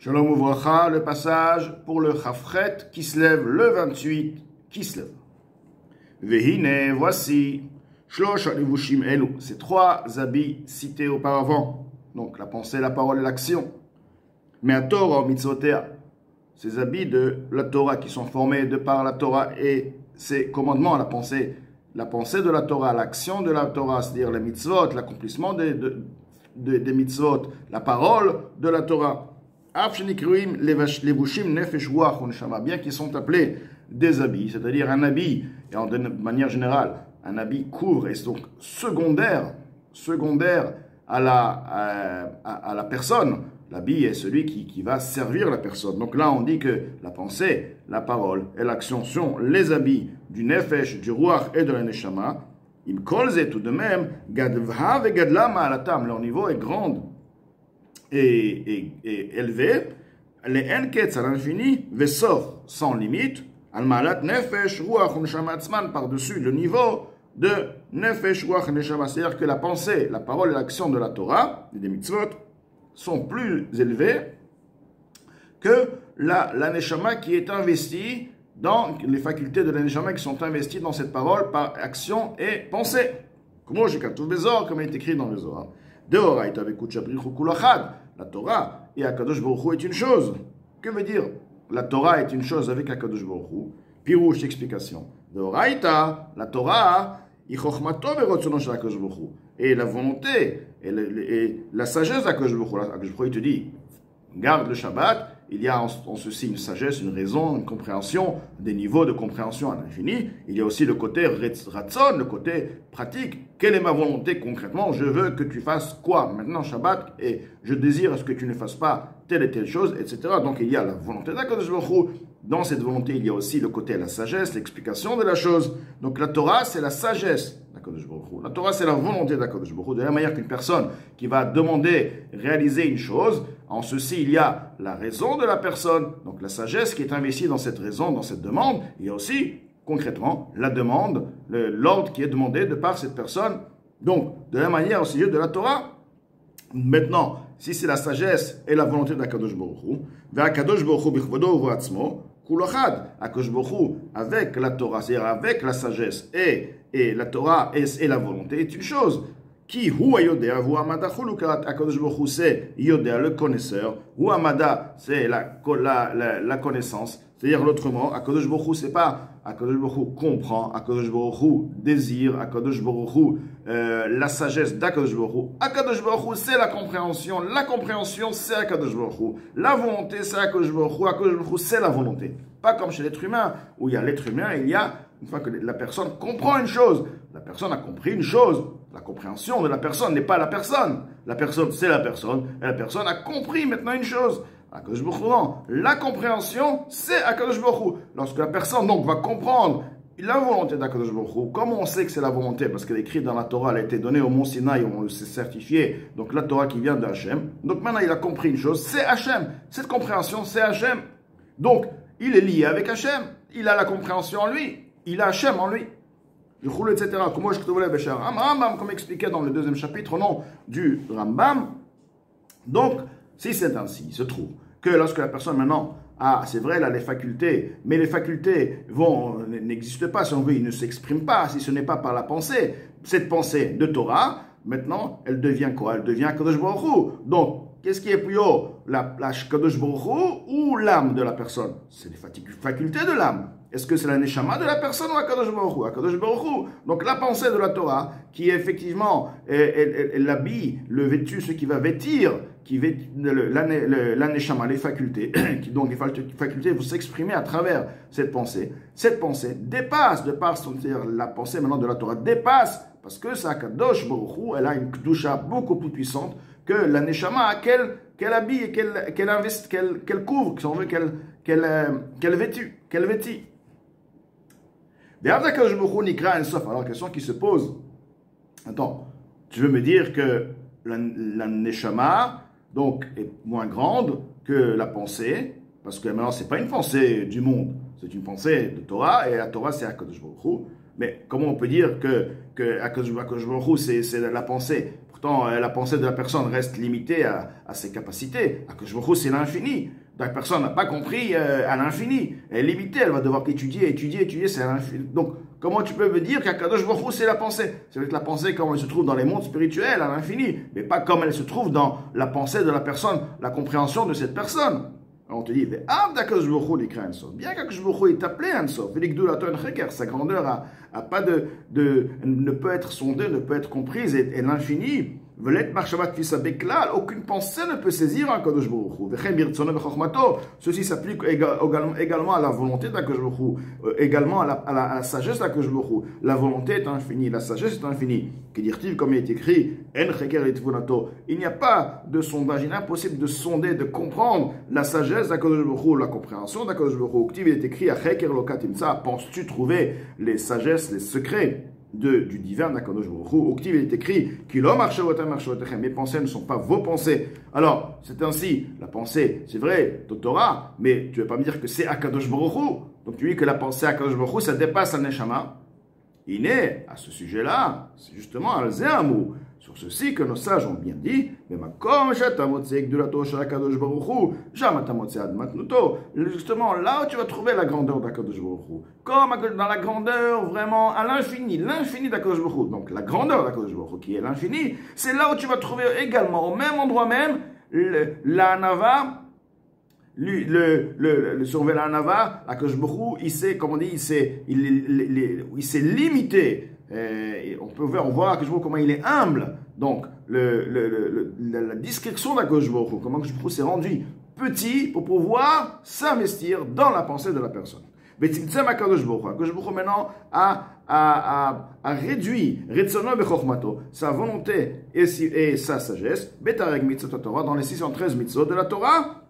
Shalom Uvracha, le passage pour le Chafret qui se lève le 28, qui se lève. Vehine, voici, Shlosh Levushim Elu, ces trois habits cités auparavant. Donc la pensée, la parole et l'action. Mais à Torah, Mitzvotea, ces habits de la Torah qui sont formés de par la Torah et ses commandements, la pensée de la Torah, l'action de la Torah, c'est-à-dire les mitzvot, l'accomplissement des mitzvot, la parole de la Torah. Bien qu'ils sont appelés des habits, c'est-à-dire un habit, et de manière générale, un habit couvre et est donc secondaire à la personne. L'habit est celui qui va servir la personne. Donc là, on dit que la pensée, la parole et l'action sont les habits du nefesh, du ruach et de la neshama. Im kolze tout de même, gadvha ve gadla ma'alatam, leur niveau est grand et élevé, les enketz à l'infini, vesof sans limite, al ma'alat nefesh, ruach, neshama atzman, par-dessus le niveau de nefesh, ruach, neshama, c'est-à-dire que la pensée, la parole et l'action de la Torah, et des mitzvot, sont plus élevés que la neshama qui est investie dans les facultés de la neshama qui sont investies dans cette parole par action et pensée. Comme il est écrit dans le Zohar. La Torah et Akadosh Baruch Hu est une chose. Que veut dire la Torah est une chose avec Akadosh Baruch Hu? Pirouche, explication. Deoraita, la Torah, et la volonté et la sagesse d'Akadosh Baruch Hu. Akadosh Baruch Hu te dit, garde le Shabbat. Il y a en ceci une sagesse, une raison, une compréhension, des niveaux de compréhension à l'infini. Il y a aussi le côté ratzon, le côté pratique. Quelle est ma volonté concrètement? Je veux que tu fasses quoi maintenant Shabbat et je désire à ce que tu ne fasses pas telle et telle chose, etc. Donc il y a la volonté d'Akadosh Baruch Hu. Dans cette volonté, il y a aussi le côté la sagesse, l'explication de la chose. Donc la Torah, c'est la sagesse d'Akadosh Baruch Hu. La Torah, c'est la volonté d'Akadosh Baruch Hu. De la même manière qu'une personne qui va demander, réaliser une chose, en ceci, il y a la raison de la personne, donc la sagesse qui est investie dans cette raison, dans cette demande. Il y a aussi, concrètement, la demande, l'ordre qui est demandé de par cette personne. Donc, de la même manière, au sujet de la Torah, maintenant, si c'est la sagesse et la volonté d'Akadosh Baruch Hu, Akadosh Baruch Hu bichvodo uvatzmo, kulachad, Akadosh Baruch Hu avec la Torah, c'est-à-dire avec la sagesse et la Torah et la volonté est une chose. Qui hu ayodea, hu amada chulukat, Akadosh Baruch Hu c'est yodea, le connaisseur, hu amada c'est la connaissance, c'est-à-dire l'autrement, Akadosh Baruch Hu c'est pas Akadosh Baruch Hu comprend, Akadosh Baruch Hu désire, Akadosh Baruch Hu la sagesse d'Akadosh Baruch Hu. Akadosh Baruch Hu c'est la compréhension c'est Akadosh Baruch Hu, la volonté c'est Akadosh Baruch Hu, Akadosh Baruch Hu c'est la volonté. Pas comme chez l'être humain, où il y a l'être humain, il y a, une fois que la personne comprend une chose, la personne a compris une chose, la compréhension de la personne n'est pas la personne c'est la personne, et la personne a compris maintenant une chose. Akadosh Baruch Hu, non. La compréhension, c'est Akadosh Baruch Hu. Lorsque la personne donc va comprendre la volonté d'Akadosh Baruch Hu, comment on sait que c'est la volonté? Parce qu'elle est écrite dans la Torah, elle a été donnée au mont Sinaï, on s'est certifié, donc la Torah qui vient de Hachem. Donc maintenant il a compris une chose, c'est Hachem. Cette compréhension, c'est Hachem. Donc, il est lié avec Hachem. Il a la compréhension en lui. Il a Hachem en lui. Etc. Comme expliqué dans le deuxième chapitre au nom du Rambam. Donc, si c'est ainsi, il se trouve que lorsque la personne maintenant c'est vrai, elle a les facultés, mais les facultés n'existent pas, si on veut, ils ne s'expriment pas, si ce n'est pas par la pensée. Cette pensée de Torah, maintenant, elle devient quoi? Elle devient Kadosh Baruch Hu. Donc, qu'est-ce qui est plus haut? La Kadosh Baruch Hu ou l'âme de la personne? C'est les facultés de l'âme. Est-ce que c'est la neshama de la personne ou Akadosh Baruch Hu? Akadosh Baruch Hu. Donc la pensée de la Torah, qui est effectivement l'habit, le vêtu, ce qui va vêtir, la neshama, les facultés, donc les facultés vont s'exprimer à travers cette pensée. Cette pensée dépasse, de par c'est-à-dire la pensée maintenant de la Torah, dépasse, parce que ça, Akadosh Baruch Hu, elle a une kedusha beaucoup plus puissante que la neshama qu'elle habille et qu'elle couvre, qu'elle vêtit. Alors, la question qui se pose, attends, tu veux me dire que la neshama donc, est moins grande que la pensée, parce que maintenant, ce n'est pas une pensée du monde, c'est une pensée de Torah, et la Torah, c'est Akadosh Baruch Hu. Mais comment on peut dire que Akadosh Baruch Hu, c'est la pensée? Pourtant, la pensée de la personne reste limitée à ses capacités. Akadosh Baruch Hu, c'est l'infini. La personne n'a pas compris à l'infini. Elle est limitée, elle va devoir étudier, c'est à l'infini. Donc, comment tu peux me dire qu'Akadosh Baruch Hu, c'est la pensée? C'est vrai que la pensée, comme elle se trouve dans les mondes spirituels, à l'infini, mais pas comme elle se trouve dans la pensée de la personne, la compréhension de cette personne. Alors on te dit, bien qu'Akadosh Baruch Hu est appelé un sof, sa grandeur ne peut être sondée, ne peut être comprise, et l'infini, aucune pensée ne peut saisir un Kadosh Baruch Hu. Ceci s'applique également à la volonté d'Akadosh Baruch Hu, également à la sagesse d'Akadosh Baruch Hu. La volonté est infinie, la sagesse est infinie. Que dire-t-il, comme il est écrit, il n'y a pas de sondage, il est impossible de sonder, de comprendre la sagesse d'Akadosh Baruch Hu, la compréhension d'Akadosh Baruch Hu. Il est écrit, penses-tu trouver les sagesses, les secrets du divin d'Akadosh Baruch Hu? Octiv, il est écrit mes pensées ne sont pas vos pensées. Alors, c'est ainsi, la pensée, c'est vrai, Torah, mais tu ne vas pas me dire que c'est Akadosh Baruch Hu. Donc tu dis que la pensée Akadosh Baruch Hu, ça dépasse un neshama. Il est, à ce sujet-là, c'est justement Al-Zehamou. Sur ceci que nos sages ont bien dit, justement là où tu vas trouver la grandeur d'Akadosh Baruch Hu, comme dans la grandeur vraiment à l'infini d'Akadosh Baruch Hu. Donc la grandeur d'Akadosh Baruch Hu qui est l'infini, c'est là où tu vas trouver également, au même endroit même, l'anava, le surveillant l'anava, Akadosh Baruch Hu, il s'est, comme on dit, il s'est limité. On voit comment il est humble. Donc, la discrétion d'Akadosh Baruch Hu, comment Akadosh Baruch Hu s'est rendu petit pour pouvoir s'investir dans la pensée de la personne. Mais Akadosh Baruch Hu maintenant a réduit sa volonté et sa sagesse dans les 613 mitzvot de la Torah,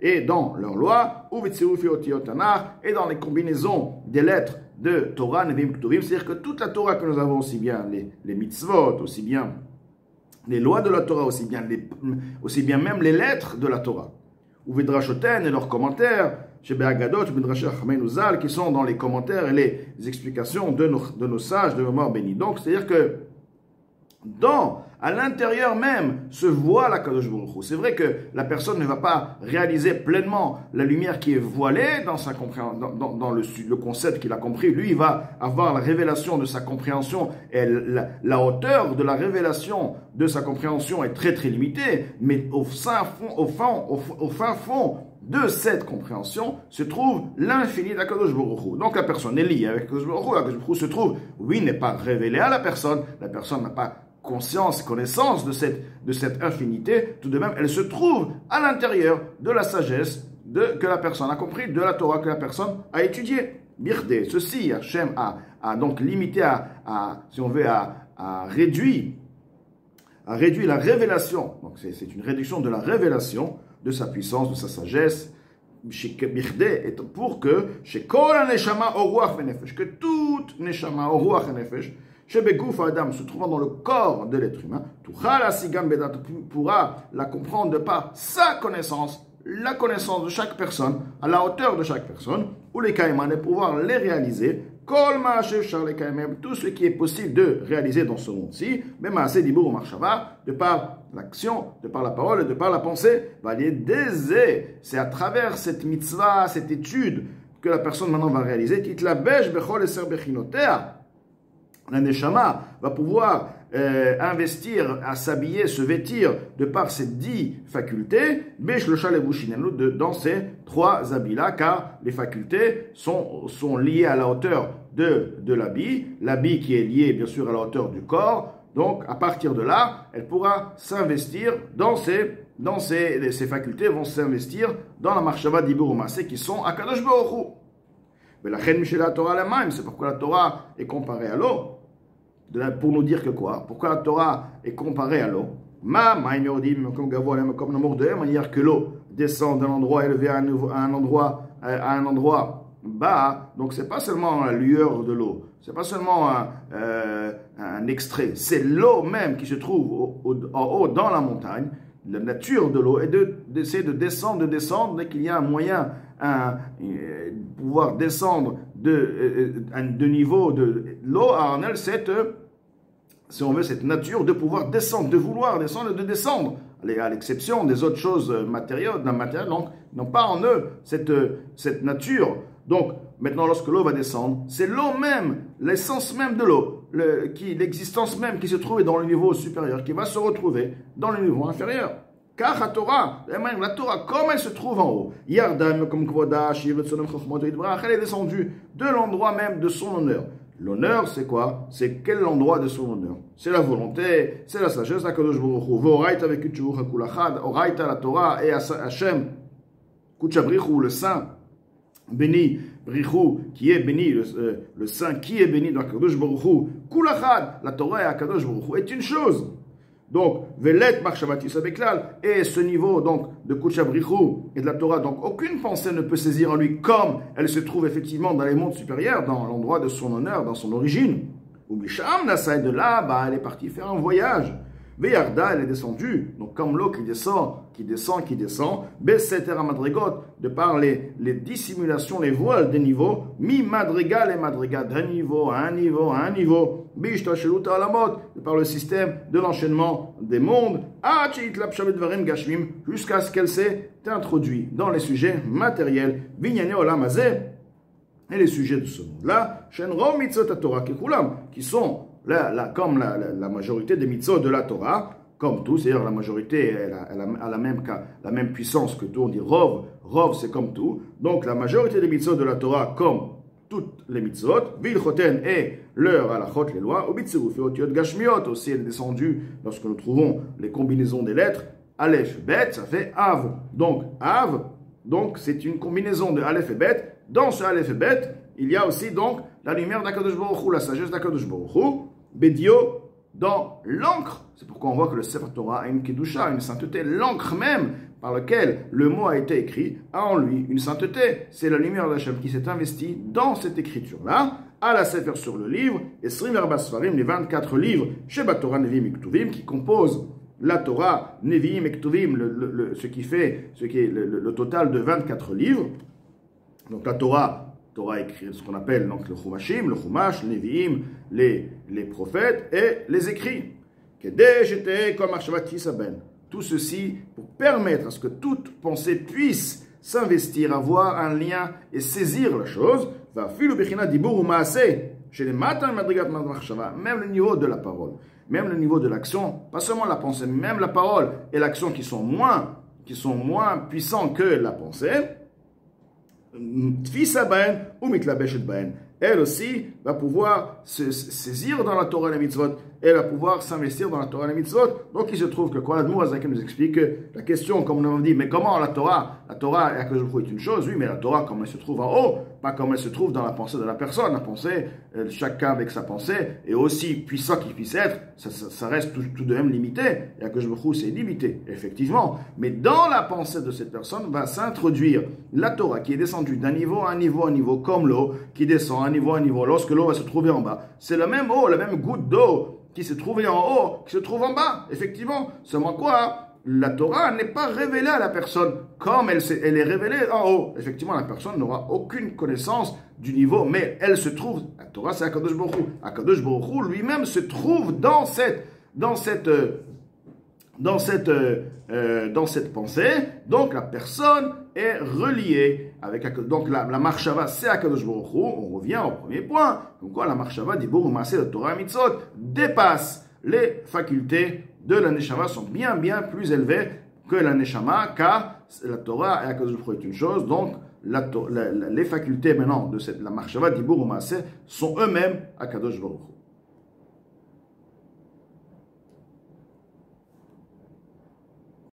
et dans leur loi, et dans les combinaisons des lettres de Torah, Nevim, Ktuvim, c'est-à-dire que toute la Torah que nous avons, aussi bien les mitzvot, aussi bien les lois de la Torah, aussi bien même les lettres de la Torah, ou Vidrashoten et leurs commentaires, chez Be'agadot, Midrashah Chamenuzal, qui sont dans les commentaires et les explications de nos sages de mémoire bénie. Donc, c'est-à-dire que à l'intérieur même se voit la Kadosh Baruch Hu. C'est vrai que la personne ne va pas réaliser pleinement la lumière qui est voilée dans sa compréhension, dans le concept qu'il a compris. Lui, il va avoir la révélation de sa compréhension et la hauteur de la révélation de sa compréhension est très très limitée. Mais au fin fond de cette compréhension se trouve l'infini d'Akadosh Baruch Hu. Donc la personne est liée avec Akadosh Baruch Hu. Akadosh Baruch Hu se trouve, oui, n'est pas révélé à la personne n'a pas connaissance de cette infinité. Tout de même, elle se trouve à l'intérieur de la sagesse que la personne a compris, de la Torah que la personne a étudiée. Birde, ceci, Hachem a donc limité si on veut, à réduire la révélation. Donc c'est une réduction de la révélation de sa puissance, de sa sagesse, pour que chez Kol Neshama Oruach Venefesh, que toute Neshama Oruach Venefesh, chez Begouf Adam, se trouvant dans le corps de l'être humain, pourra la comprendre de par sa connaissance, la connaissance de chaque personne, à la hauteur de chaque personne, ou les Kaiman, et pouvoir les réaliser, tout ce qui est possible de réaliser dans ce monde-ci, même assez d'Ibur ou Marshava, de par l'action, de par la parole et de par la pensée, c'est à travers cette mitzvah, cette étude que la personne maintenant va réaliser, la neshama va pouvoir investir, à s'habiller, se vêtir de par ces 10 facultés, dans ces 3 habits-là, car les facultés sont liées à la hauteur de l'habit qui est lié bien sûr à la hauteur du corps. Donc à partir de là, elle pourra s'investir ces facultés vont s'investir dans la marshava d'Ibur U'Maaseh qui sont à Kadosh Baruch Hu. Mais la chen Mishel Torah la même, c'est pourquoi la Torah est comparée à l'eau. Pour nous dire que quoi? Pourquoi la Torah est comparée à l'eau? De manière que l'eau descend d'un endroit élevé à un endroit bas. Donc c'est pas seulement la lueur de l'eau, c'est pas seulement un extrait, c'est l'eau même qui se trouve en haut dans la montagne. La nature de l'eau est d'essayer de descendre dès qu'il y a un moyen pouvoir descendre de niveau de l'eau. En elle, cette si on veut, cette nature de pouvoir descendre, de vouloir descendre et de descendre. À l'exception des autres choses matérielles, donc, ils n'ont pas en eux cette nature. Donc, maintenant, lorsque l'eau va descendre, c'est l'eau même, l'essence même de l'eau, l'existence même qui se trouvait dans le niveau supérieur, qui va se retrouver dans le niveau inférieur. Car la Torah, comme elle se trouve en haut, Yardam, comme Kvoda, elle est descendue de l'endroit même de son honneur. L'honneur, c'est quoi? C'est quel endroit de son honneur? C'est la volonté, c'est la sagesse, HaKadosh Baruch Hu. Voraita avec Kutchuch HaKulachad, Oraita la Torah et Hashem, Kutchabrichu, le Saint, béni, Brichu, qui est béni, le Saint qui est béni dans HaKadosh Baruch Hu. Kulachad, la Torah et HaKadosh Baruch Hu est une chose. Donc, Velet Marshavatis Abeklal, et ce niveau donc de Kutchabrichu et de la Torah, donc aucune pensée ne peut saisir en lui comme elle se trouve effectivement dans les mondes supérieurs, dans l'endroit de son honneur, dans son origine. Ou Bisham Nassai, de là, elle est partie faire un voyage. Veyarda, elle est descendue, donc comme l'eau qui descend, Besseter Madrigot, de par les dissimulations, les voiles des niveaux, mi madriga, les madriga d'un niveau à un niveau à un niveau, Bishta Sheluta Alamot, de par le système de l'enchaînement des mondes, jusqu'à ce qu'elle s'est introduite dans les sujets matériels, Vinyane Olam Hazeh, et les sujets de ce monde-là, Shenro Mitzot Torah Kekulam, qui sont comme la majorité des mitzvot de la Torah, comme tout, c'est-à-dire la majorité, elle a la même puissance que tout, on dit Rov, c'est comme tout, donc la majorité des mitzvot de la Torah, comme toutes les mitzvot, Vilchoten et leur halachot, les lois, Obitzirufi Otiot Gashmiot, aussi elle est descendue, lorsque nous trouvons les combinaisons des lettres, Aleph, Bet, ça fait Av, donc c'est une combinaison de Aleph et Bet. Dans ce Aleph et Bet, il y a aussi donc la lumière d'Akadosh Baruch Hu, la sagesse d'Akadosh Baruch Hu, Bédio, dans l'encre. C'est pourquoi on voit que le Sefer Torah a une Kedusha, une sainteté. L'encre même par laquelle le mot a été écrit a en lui une sainteté. C'est la lumière d'Hachem qui s'est investie dans cette écriture-là, à la Sefer sur le livre, et Srim Erba Sfarim, les 24 livres, Sheba Torah Nevi'im et Ktuvim, qui composent la Torah, Nevi'im et Ktuvim, ce qui est le total de 24 livres. Donc la Torah écrit ce qu'on appelle donc le Chumashim, le Chumash, les Nevi'im, les prophètes et les écrits. Tout ceci pour permettre à ce que toute pensée puisse s'investir, avoir un lien et saisir la chose. Même le niveau de la parole, même le niveau de l'action, pas seulement la pensée, même la parole et l'action qui sont moins puissants que la pensée. Elle aussi va pouvoir se saisir dans la Torah et les mitzvot, elle va pouvoir s'investir dans la Torah et les mitzvot. Donc il se trouve que quand l'Admour Hazaken nous explique que la question, comme nous avons dit, mais comment la Torah est une chose, oui, mais la Torah, comme elle se trouve en haut, pas comme elle se trouve dans la pensée de la personne. La pensée, chacun avec sa pensée, et aussi puissant qu'il puisse être, ça reste tout de même limité. Et à Baruch Hu, c'est limité, effectivement. Mais dans la pensée de cette personne va s'introduire la Torah qui est descendue d'un niveau à un niveau, comme l'eau qui descend à un niveau, lorsque l'eau va se trouver en bas. C'est la même eau, la même goutte d'eau qui se trouvait en haut, qui se trouve en bas, effectivement. Seulement quoi? La Torah n'est pas révélée à la personne comme elle est révélée en haut. Effectivement, la personne n'aura aucune connaissance du niveau, mais elle se trouve, la Torah c'est Akadosh Baruch Hu. Akadosh Baruch Hu lui-même se trouve dans cette pensée. Donc la personne est reliée avec donc la marshava c'est Akadosh Baruch Hu. On revient au premier point, donc quoi la marshava dibur u'maaseh de Torah mitzvot dépasse les facultés de la neshama, sont bien plus élevées que la neshama, car la Torah et Akadosh Baruch Hu est une chose, donc les facultés maintenant de la marshava dibur u'maaseh sont eux-mêmes Akadosh Baruch Hu.